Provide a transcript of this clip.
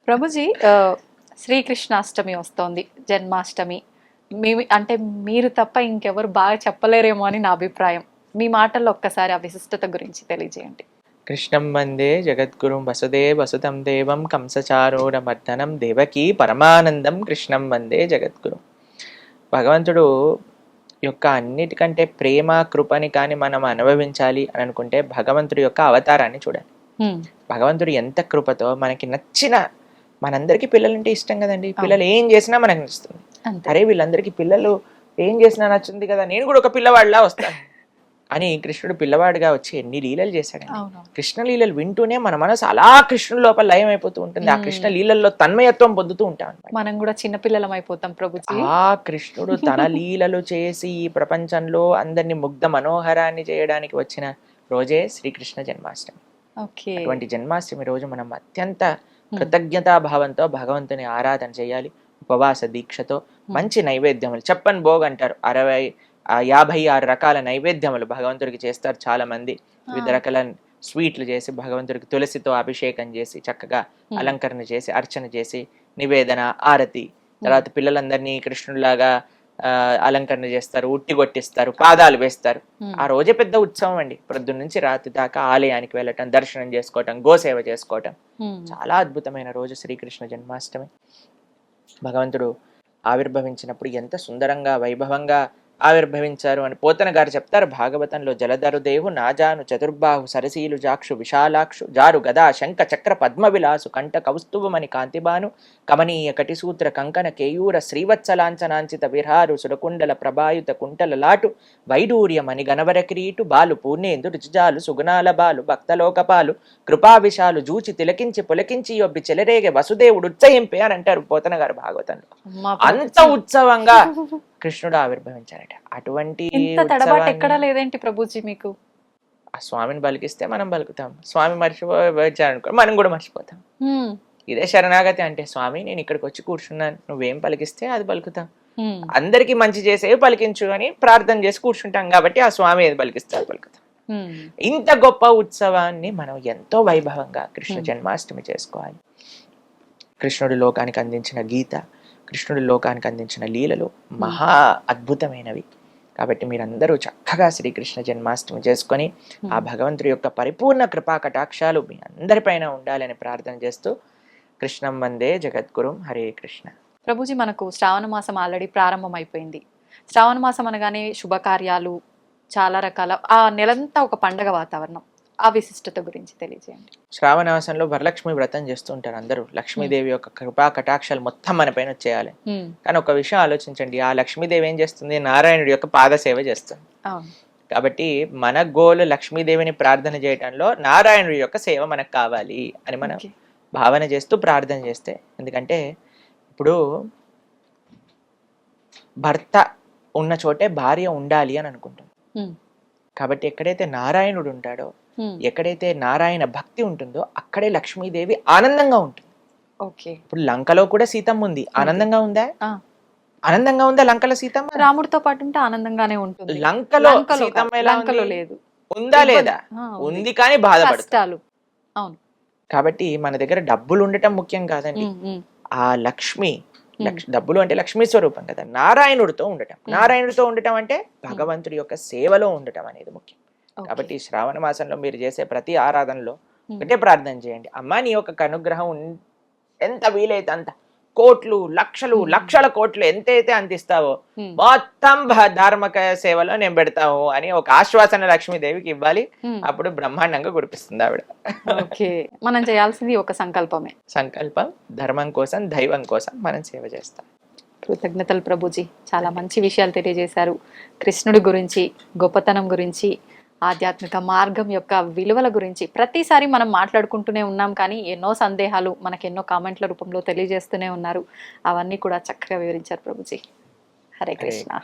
ప్రభుజీ, శ్రీకృష్ణాష్టమి వస్తోంది, జన్మాష్టమి. అంటే మీరు తప్ప ఇంకెవరు బాగా చెప్పలేరేమో అని నా అభిప్రాయం. మీ మాటల్లో ఒక్కసారి ఆ విశిష్టత గురించి తెలియజేయండి. కృష్ణం వందే జగద్గురుం వసుదేవసుతం దేవం కంసచారూఢమర్దనం దేవకీ పరమానందం కృష్ణం వందే జగద్గురుం. భగవంతుడు యొక్క అన్నిటికంటే ప్రేమ కృపని కానీ మనం అనుభవించాలి అని అనుకుంటే భగవంతుడి యొక్క అవతారాన్ని చూడాలి. భగవంతుడు ఎంత కృపతో మనకి నచ్చిన, మనందరికీ పిల్లలంటే ఇష్టం కదండి, పిల్లలు ఏం చేసినా మనకు నచ్చుతుంది. అరే వీళ్ళందరికీ పిల్లలు ఏం చేసినా నచ్చుంది కదా, నేను కూడా ఒక పిల్లవాడిలా వస్తాను అని కృష్ణుడు పిల్లవాడిగా వచ్చి ఎన్ని లీలలు చేశాడండి. కృష్ణ లీలలు వింటూనే మన మనసు అలా కృష్ణుడు లోపల లయం అయిపోతూ ఉంటుంది. ఆ కృష్ణ లీలల్లో తన్మయత్వం పొందుతూ ఉంటాం. మనం కూడా చిన్నపిల్లలం అయిపోతాం ప్రభుజీ. ఆ కృష్ణుడు తన లీలలు చేసి ఈ ప్రపంచంలో అందరినీ ముగ్ధ మనోహరాన్ని చేయడానికి వచ్చిన రోజే శ్రీకృష్ణ జన్మాష్టమి. అటువంటి జన్మాష్టమి రోజు మనం అత్యంత కృతజ్ఞతాభావంతో భగవంతుని ఆరాధన చేయాలి. ఉపవాస దీక్షతో మంచి నైవేద్యములు, చెప్పని భోగ్ అంటారు, 56 రకాల నైవేద్యములు భగవంతుడికి చేస్తారు చాలా మంది. వివిధ రకాల స్వీట్లు చేసి భగవంతుడికి తులసితో అభిషేకం చేసి చక్కగా అలంకరణ చేసి అర్చన చేసి నివేదన, ఆరతి, తర్వాత పిల్లలందరినీ కృష్ణుడిలాగా అలంకరణ చేస్తారు, ఉట్టి కొట్టిస్తారు, పాదాలు వేస్తారు. ఆ రోజే పెద్ద ఉత్సవం అండి. ప్రొద్దున నుంచి రాత్రి దాకా ఆలయానికి వెళ్ళటం, దర్శనం చేసుకోవటం, గోసేవ చేసుకోవటం. చాలా అద్భుతమైన రోజు శ్రీకృష్ణ జన్మాష్టమి. భగవంతుడు ఆవిర్భవించినప్పుడు ఎంత సుందరంగా వైభవంగా ఆవిర్భవించారు అని పోతన గారు చెప్తారు భాగవతంలో. జలధరుదేవు నాజాను చతుర్బాహు సరసీలు జాక్షు విశాలాక్షు జారు గదా శంఖ చక్ర పద్మ విలాసు కంఠ కౌస్తుభమని కాంతిబాను కమనీయ కటిసూత్ర కంకణ కేయూర శ్రీవత్సలాంఛనాంచిత విహారు సురకుండల ప్రభాయుత కుంటల లాటు వైడూర్యమని గణవర కిరీటు బాలు పూర్ణేందు రుచిజాలు సుగుణాల బాలు భక్తలోకపాలు కృపావిశాలు జూచి తిలకించి పులకించి యొబ్బి చెలరేగే వసుదేవుడు ఉత్సహింపే అని అంటారు పోతన గారు భాగవతంలో. అంత ఉత్సవంగా కృష్ణుడు ఆవిర్భవించారట. అటువంటి ఎక్కడా లేదేంటి ప్రభుజీ మీకు? ఆ స్వామిని పలికిస్తే మనం పలుకుతాం, స్వామి మర్చిపోయారనుకో మనం కూడా మర్చిపోతాం. ఇదే శరణాగతి అంటే, స్వామి నేను ఇక్కడికి వచ్చి కూర్చున్నాను, నువ్వేం పలికిస్తే అది పలుకుతాం. అందరికి మంచి చేసేవి పలికించు అని ప్రార్థన చేసి కూర్చుంటాం కాబట్టి ఆ స్వామి ఏది పలికిస్తే అది పలుకుతాం. ఇంత గొప్ప ఉత్సవాన్ని మనం ఎంతో వైభవంగా కృష్ణ జన్మాష్టమి చేసుకోవాలి. కృష్ణుడి లోకానికి అందించిన గీత, కృష్ణుడి లోకానికి అందించిన లీలలు మహా అద్భుతమైనవి. కాబట్టి మీరందరూ చక్కగా శ్రీకృష్ణ జన్మాష్టమి చేసుకొని ఆ భగవంతుడి యొక్క పరిపూర్ణ కృపా కటాక్షాలు మీ అందరిపైన ఉండాలని ప్రార్థన చేస్తూ కృష్ణం వందే జగద్గురుం. హరే కృష్ణ. ప్రభుజీ, మనకు శ్రావణ మాసం ఆల్రెడీ ప్రారంభం అయిపోయింది. శ్రావణ మాసం అనగానే శుభకార్యాలు, చాలా రకాల, ఆ నెలంతా ఒక పండగ వాతావరణం. ఆ విశిష్టత గురించి తెలియజేయండి. శ్రావణమాసంలో వరలక్ష్మి వ్రతం చేస్తూ ఉంటారు అందరూ. లక్ష్మీదేవి యొక్క కృపా కటాక్షాలు మొత్తం మన పైన వచ్చేయాలి. కానీ ఒక విషయం ఆలోచించండి, ఆ లక్ష్మీదేవి ఏం చేస్తుంది? నారాయణుడి యొక్క పాద సేవ చేస్తుంది. కాబట్టి మన గోలు లక్ష్మీదేవిని ప్రార్థన చేయటంలో నారాయణుడి యొక్క సేవ మనకు కావాలి అని మనం భావన చేస్తూ ప్రార్థన చేస్తే, ఎందుకంటే ఇప్పుడు భర్త ఉన్న చోటే భార్య ఉండాలి అని అనుకుంటాం. కాబట్టి ఎక్కడైతే నారాయణుడు ఉంటాడో, ఎక్కడైతే నారాయణ భక్తి ఉంటుందో అక్కడే లక్ష్మీదేవి ఆనందంగా ఉంటుంది. ఇప్పుడు లంకలో కూడా సీతమ్మ ఉంది, ఆనందంగా ఉందా? ఆనందంగా ఉందా లంకలో సీతమ్మ? రాముడితో పాటు ఉంటే ఆనందంగానే ఉంటుంది. లంకలో సీతమ్మ లేదు, ఉందా లేదా? ఉంది, కానీ బాధపడతారు. అవును. కాబట్టి మన దగ్గర డబ్బులు ఉండటం ముఖ్యం కాదండి. ఆ లక్ష్మి, డబ్బులు అంటే లక్ష్మీ స్వరూపం కదా, నారాయణుడితో ఉండటం. నారాయణుడితో ఉండటం అంటే భగవంతుడి యొక్క సేవలో ఉండటం అనేది ముఖ్యం. కాబట్టి శ్రావణ మాసంలో మీరు చేసే ప్రతి ఆరాధనలో ఒకటే ప్రార్థన చేయండి, అమ్మా నీ యొక్క అనుగ్రహం ఎంత వీలైతే అంత, కోట్లు లక్షలు లక్షల కోట్లు ఎంతైతే అంత ఇస్తావో మొత్తం ధార్మిక సేవలో నేను పెడతావు అని ఒక ఆశ్వాసన లక్ష్మీదేవికి ఇవ్వాలి. అప్పుడు బ్రహ్మాండంగా కురిపిస్తుంది ఆవిడ. మనం చేయాల్సింది ఒక సంకల్పమే. సంకల్పం, ధర్మం కోసం, దైవం కోసం మనం సేవ చేస్తాం. కృతజ్ఞతలు ప్రభుజీ, చాలా మంచి విషయాలు తెలియజేశారు. కృష్ణుడి గురించి, గొప్పతనం గురించి, ఆధ్యాత్మిక మార్గం యొక్క విలువల గురించి ప్రతిసారి మనం మాట్లాడుకుంటూనే ఉన్నాం. కానీ ఎన్నో సందేహాలు మనకు ఎన్నో కామెంట్ల రూపంలో తెలియజేస్తూనే ఉన్నారు. అవన్నీ కూడా చక్కగా వివరించారు ప్రభుజీ. హరే కృష్ణ.